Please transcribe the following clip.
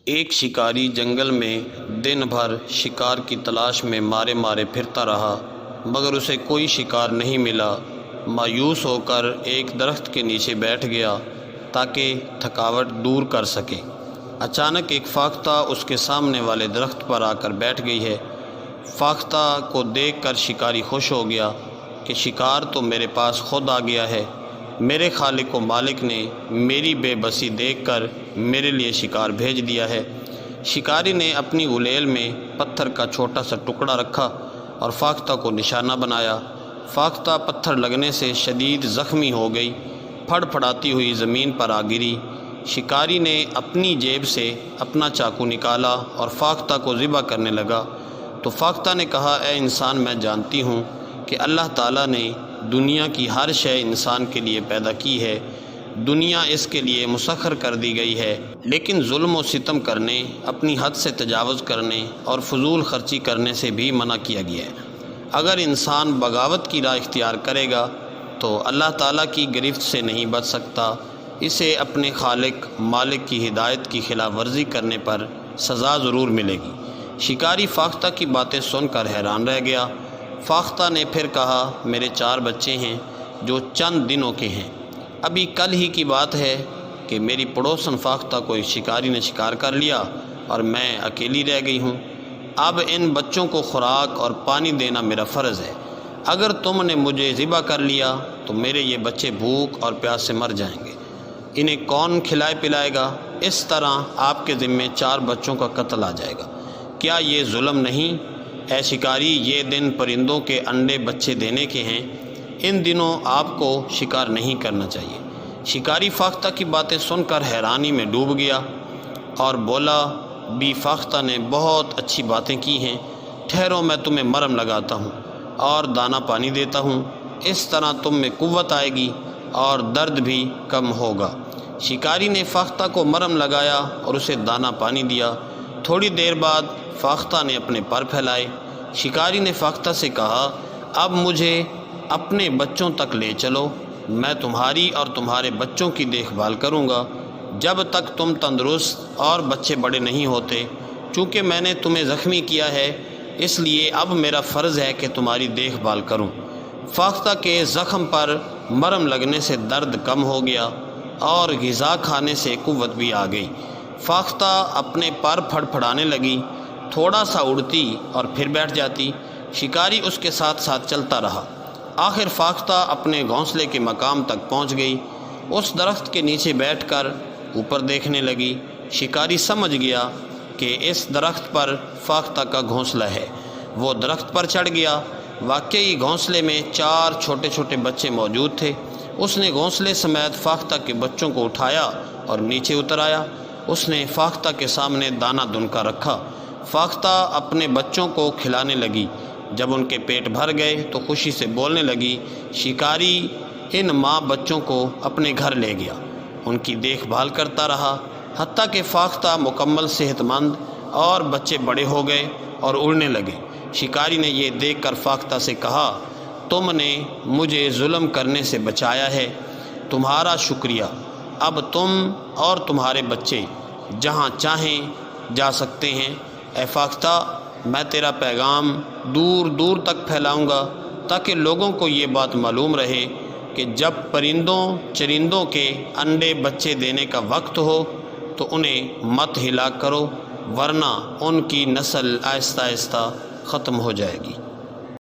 ایک شکاری جنگل میں دن بھر شکار کی تلاش میں مارے مارے پھرتا رہا، مگر اسے کوئی شکار نہیں ملا۔ مایوس ہو کر ایک درخت کے نیچے بیٹھ گیا تاکہ تھکاوٹ دور کر سکے۔ اچانک ایک فاختہ اس کے سامنے والے درخت پر آ کر بیٹھ گئی ہے۔ فاختہ کو دیکھ کر شکاری خوش ہو گیا کہ شکار تو میرے پاس خود آ گیا ہے۔ میرے خالق و مالک نے میری بے بسی دیکھ کر میرے لیے شکار بھیج دیا ہے۔ شکاری نے اپنی غلیل میں پتھر کا چھوٹا سا ٹکڑا رکھا اور فاختہ کو نشانہ بنایا۔ فاختہ پتھر لگنے سے شدید زخمی ہو گئی، پھڑ پھڑاتی ہوئی زمین پر آ گری۔ شکاری نے اپنی جیب سے اپنا چاقو نکالا اور فاختہ کو ذبح کرنے لگا تو فاختہ نے کہا، اے انسان، میں جانتی ہوں کہ اللہ تعالیٰ نے دنیا کی ہر شے انسان کے لیے پیدا کی ہے، دنیا اس کے لیے مسخر کر دی گئی ہے، لیکن ظلم و ستم کرنے، اپنی حد سے تجاوز کرنے اور فضول خرچی کرنے سے بھی منع کیا گیا ہے۔ اگر انسان بغاوت کی راہ اختیار کرے گا تو اللہ تعالیٰ کی گرفت سے نہیں بچ سکتا، اسے اپنے خالق مالک کی ہدایت کی خلاف ورزی کرنے پر سزا ضرور ملے گی۔ شکاری فاختہ کی باتیں سن کر حیران رہ گیا۔ فاختہ نے پھر کہا، میرے 4 بچے ہیں جو چند دنوں کے ہیں۔ ابھی کل ہی کی بات ہے کہ میری پڑوسن فاختہ کو ایک شکاری نے شکار کر لیا اور میں اکیلی رہ گئی ہوں۔ اب ان بچوں کو خوراک اور پانی دینا میرا فرض ہے۔ اگر تم نے مجھے ذبح کر لیا تو میرے یہ بچے بھوک اور پیاس سے مر جائیں گے، انہیں کون کھلائے پلائے گا؟ اس طرح آپ کے ذمے 4 بچوں کا قتل آ جائے گا۔ کیا یہ ظلم نہیں؟ اے شکاری، یہ دن پرندوں کے انڈے بچے دینے کے ہیں، ان دنوں آپ کو شکار نہیں کرنا چاہیے۔ شکاری فاختہ کی باتیں سن کر حیرانی میں ڈوب گیا اور بولا، بی فاختہ نے بہت اچھی باتیں کی ہیں، ٹھہرو میں تمہیں مرہم لگاتا ہوں اور دانہ پانی دیتا ہوں، اس طرح تم میں قوت آئے گی اور درد بھی کم ہوگا۔ شکاری نے فاختہ کو مرہم لگایا اور اسے دانہ پانی دیا۔ تھوڑی دیر بعد فاختہ نے اپنے پر پھیلائے۔ شکاری نے فاختہ سے کہا، اب مجھے اپنے بچوں تک لے چلو، میں تمہاری اور تمہارے بچوں کی دیکھ بھال کروں گا جب تک تم تندرست اور بچے بڑے نہیں ہوتے۔ چونکہ میں نے تمہیں زخمی کیا ہے، اس لیے اب میرا فرض ہے کہ تمہاری دیکھ بھال کروں۔ فاختہ کے زخم پر مرہم لگنے سے درد کم ہو گیا اور غذا کھانے سے قوت بھی آ گئی۔ فاختہ اپنے پر پھڑ پھڑانے لگی، تھوڑا سا اڑتی اور پھر بیٹھ جاتی۔ شکاری اس کے ساتھ ساتھ چلتا رہا۔ آخر فاختہ اپنے گھونسلے کے مقام تک پہنچ گئی۔ اس درخت کے نیچے بیٹھ کر اوپر دیکھنے لگی۔ شکاری سمجھ گیا کہ اس درخت پر فاختہ کا گھونسلہ ہے۔ وہ درخت پر چڑھ گیا۔ واقعی گھونسلے میں 4 چھوٹے چھوٹے بچے موجود تھے۔ اس نے گھونسلے سمیت فاختہ کے بچوں کو اٹھایا اور نیچے اتر آیا۔ اس نے فاختہ کے سامنے دانہ دن کا رکھا۔ فاختہ اپنے بچوں کو کھلانے لگی۔ جب ان کے پیٹ بھر گئے تو خوشی سے بولنے لگی۔ شکاری ان ماں بچوں کو اپنے گھر لے گیا، ان کی دیکھ بھال کرتا رہا، حتیٰ کہ فاختہ مکمل صحت مند اور بچے بڑے ہو گئے اور اڑنے لگے۔ شکاری نے یہ دیکھ کر فاختہ سے کہا، تم نے مجھے ظلم کرنے سے بچایا ہے، تمہارا شکریہ۔ اب تم اور تمہارے بچے جہاں چاہیں جا سکتے ہیں۔ اے فاختہ، میں تیرا پیغام دور دور تک پھیلاؤں گا تاکہ لوگوں کو یہ بات معلوم رہے کہ جب پرندوں چرندوں کے انڈے بچے دینے کا وقت ہو تو انہیں مت ہلاک کرو، ورنہ ان کی نسل آہستہ آہستہ ختم ہو جائے گی۔